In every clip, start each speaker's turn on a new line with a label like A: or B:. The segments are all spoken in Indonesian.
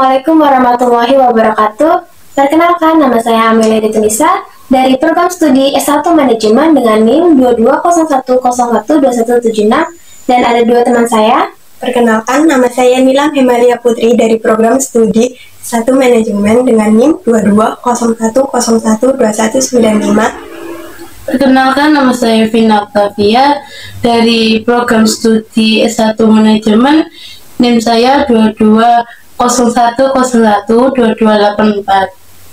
A: Assalamualaikum warahmatullahi wabarakatuh. Perkenalkan, nama saya Amelia Detunisa dari program studi S1 Manajemen dengan NIM 2201012176 dan ada dua teman saya.
B: Perkenalkan, nama saya Nilam Hemalia Putri dari program studi S1 Manajemen dengan NIM 2201012195.
C: Perkenalkan, nama saya Vina Octavia dari program studi S1 Manajemen, NIM saya 2201012284.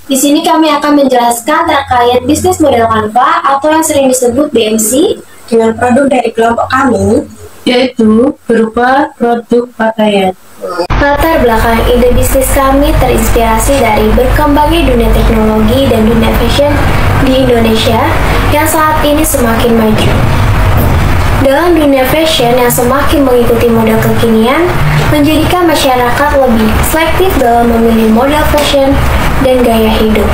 A: Di sini kami akan menjelaskan terkait bisnis model Canva atau yang sering disebut BMC
B: Dengan produk dari kelompok kami,
C: yaitu berupa produk pakaian.
A: Latar belakang ide bisnis kami terinspirasi dari berkembangnya dunia teknologi dan dunia fashion di Indonesia yang saat ini semakin maju. Dalam dunia fashion yang semakin mengikuti model kekinian, menjadikan masyarakat lebih selektif dalam memilih model fashion dan gaya hidup,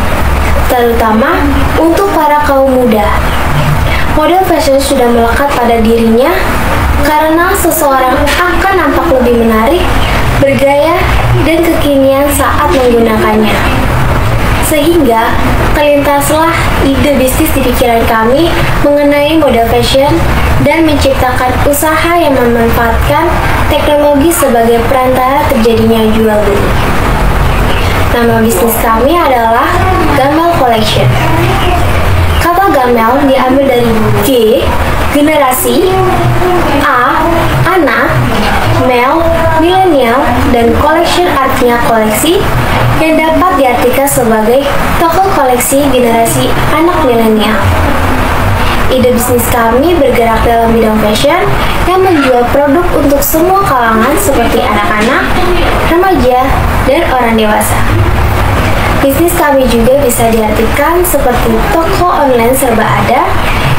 A: terutama untuk para kaum muda. Model fashion sudah melekat pada dirinya karena seseorang akan nampak lebih menarik, bergaya, dan kekinian saat menggunakannya. Sehingga terlintaslah ide bisnis di pikiran kami mengenai model fashion dan menciptakan usaha yang memanfaatkan teknologi sebagai perantara terjadinya jual beli. Nama bisnis kami adalah Gamel Collection. Kata Gamel diambil dari G, generasi, A, anak, male, milenial, dan collection artinya koleksi yang dapat diartikan sebagai toko koleksi generasi anak milenial. Ide bisnis kami bergerak dalam bidang fashion yang menjual produk untuk semua kalangan seperti anak-anak, remaja, dan orang dewasa. Bisnis kami juga bisa diartikan seperti toko online serba ada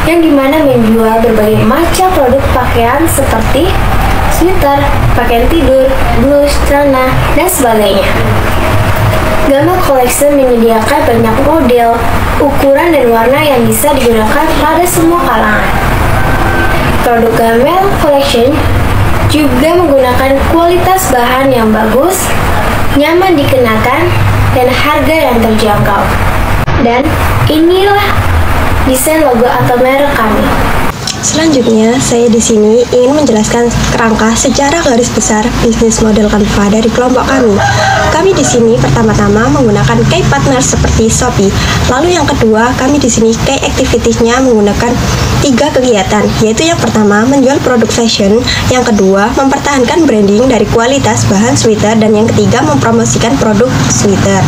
A: yang dimana menjual berbagai macam produk pakaian seperti sweater, pakaian tidur, blus, celana, dan sebagainya. Gamel Collection menyediakan banyak model, ukuran, dan warna yang bisa digunakan pada semua kalangan. Produk Gamel Collection juga menggunakan kualitas bahan yang bagus, nyaman dikenakan, dan harga yang terjangkau. Dan inilah desain logo atau merek kami.
B: Selanjutnya, saya di sini ingin menjelaskan kerangka secara garis besar bisnis model Canva dari kelompok kami. Kami di sini pertama-tama menggunakan key partner seperti Shopee. Lalu yang kedua, kami di sini key activity-nya menggunakan 3 kegiatan, yaitu yang pertama menjual produk fashion, yang kedua mempertahankan branding dari kualitas bahan sweater, dan yang ketiga mempromosikan produk sweater.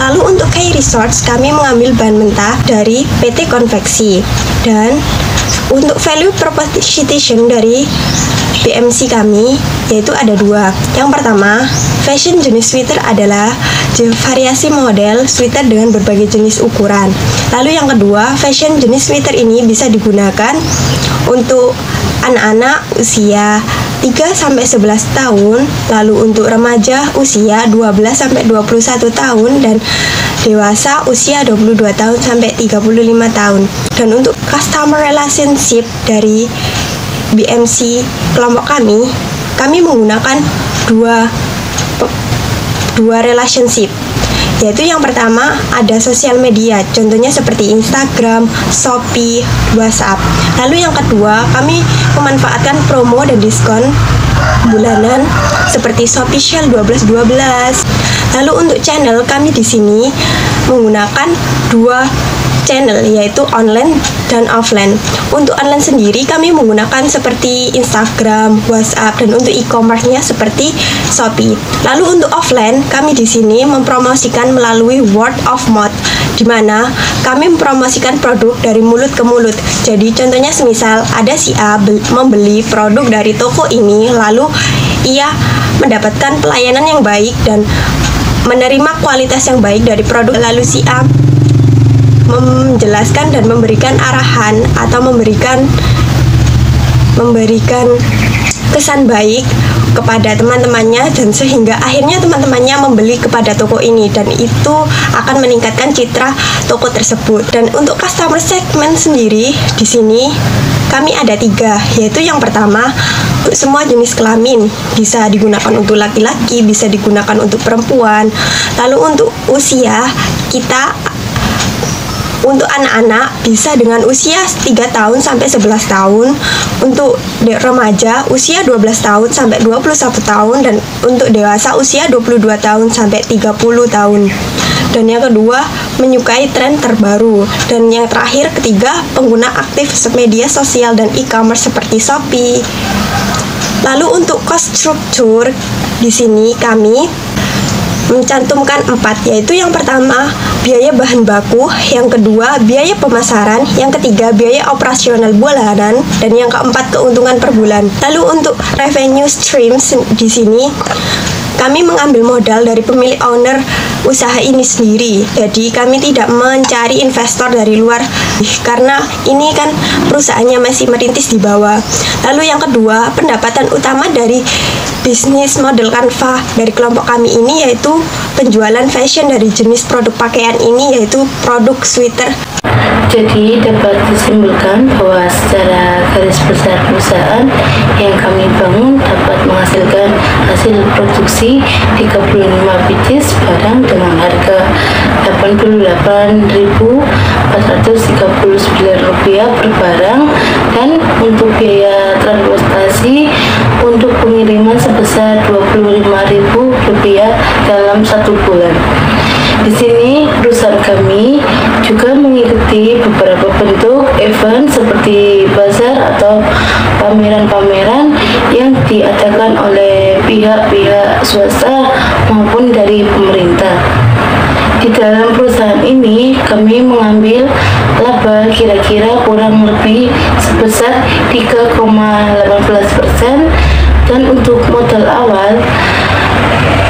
B: Lalu untuk key resource, kami mengambil bahan mentah dari PT Konveksi. Dan untuk value proposition dari BMC kami yaitu ada 2. Yang pertama, fashion jenis sweater adalah variasi model sweater dengan berbagai jenis ukuran. Lalu yang kedua, fashion jenis sweater ini bisa digunakan untuk anak-anak usia 3-11 tahun, lalu untuk remaja usia 12-21 tahun, dan dewasa usia 22 tahun sampai 35 tahun. Dan untuk customer relationship dari BMC kelompok kami menggunakan dua relationship, yaitu yang pertama ada sosial media, contohnya seperti Instagram, Shopee, WhatsApp. Lalu yang kedua, kami memanfaatkan promo dan diskon bulanan seperti Shopee Sale 12/12. Lalu untuk channel, kami di sini menggunakan 2 channel, yaitu online dan offline. Untuk online sendiri kami menggunakan seperti Instagram, WhatsApp, dan untuk e-commerce-nya seperti Shopee. Lalu untuk offline, kami di sini mempromosikan melalui word of mouth, di mana kami mempromosikan produk dari mulut ke mulut. Jadi contohnya semisal ada si A membeli produk dari toko ini, lalu ia mendapatkan pelayanan yang baik dan menerima kualitas yang baik dari produk, lalu si A menjelaskan dan memberikan arahan atau memberikan kesan baik kepada teman-temannya, dan sehingga akhirnya teman-temannya membeli kepada toko ini, dan itu akan meningkatkan citra toko tersebut. Dan untuk customer segment sendiri di sini kami ada 3, yaitu yang pertama, untuk semua jenis kelamin, bisa digunakan untuk laki-laki, bisa digunakan untuk perempuan. Lalu untuk usia, kita untuk anak-anak bisa dengan usia 3 tahun sampai 11 tahun, untuk remaja usia 12 tahun sampai 21 tahun, dan untuk dewasa usia 22 tahun sampai 30 tahun. Dan yang kedua, menyukai tren terbaru. Dan yang terakhir, ketiga, pengguna aktif media sosial dan e-commerce seperti Shopee. Lalu untuk cost structure, di sini kami mencantumkan 4, yaitu yang pertama biaya bahan baku, yang kedua biaya pemasaran, yang ketiga biaya operasional bulanan, dan yang keempat keuntungan per bulan. Lalu untuk revenue streams di sini kami mengambil modal dari pemilik owner usaha ini sendiri. Jadi kami tidak mencari investor dari luar karena ini kan perusahaannya masih merintis di bawah. Lalu yang kedua, pendapatan utama dari bisnis model Canva dari kelompok kami ini yaitu penjualan fashion dari jenis produk pakaian ini, yaitu produk sweater.
C: Jadi dapat disimpulkan bahwa secara garis besar perusahaan yang kami bangun dapat menghasilkan hasil produksi 35 pieces barang dengan harga Rp88.439 per barang, dan untuk biaya transportasi untuk pengiriman sebesar Rp25.000 dalam 1 bulan. Di sini perusahaan kami juga mengikuti beberapa bentuk event seperti bazar atau pameran-pameran yang diadakan oleh pihak-pihak swasta maupun dari pemerintah. Di dalam perusahaan ini kami mengambil laba kira-kira kurang lebih sebesar 3,18%, dan untuk modal awal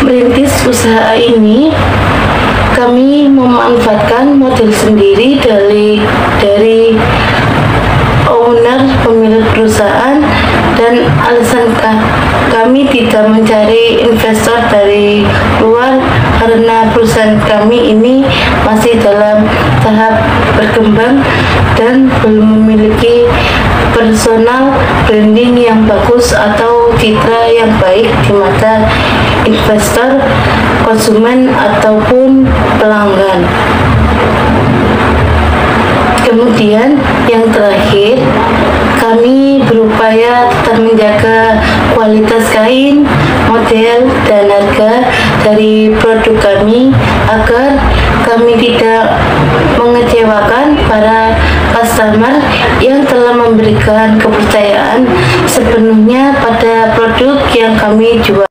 C: merintis usaha ini kami memanfaatkan model sendiri dari owner pemilik perusahaan, dan alasan kami tidak mencari investor dari luar karena perusahaan kami ini masih dalam tahap berkembang dan belum memiliki personal branding yang bagus atau citra yang baik di mata investor, konsumen ataupun pelanggan. Kemudian yang terakhir, kami berupaya tetap menjaga kualitas kain, model, dan harga dari produk kami agar kami tidak mengecewakan para customer yang telah memberikan kepercayaan sepenuhnya pada produk yang kami jual.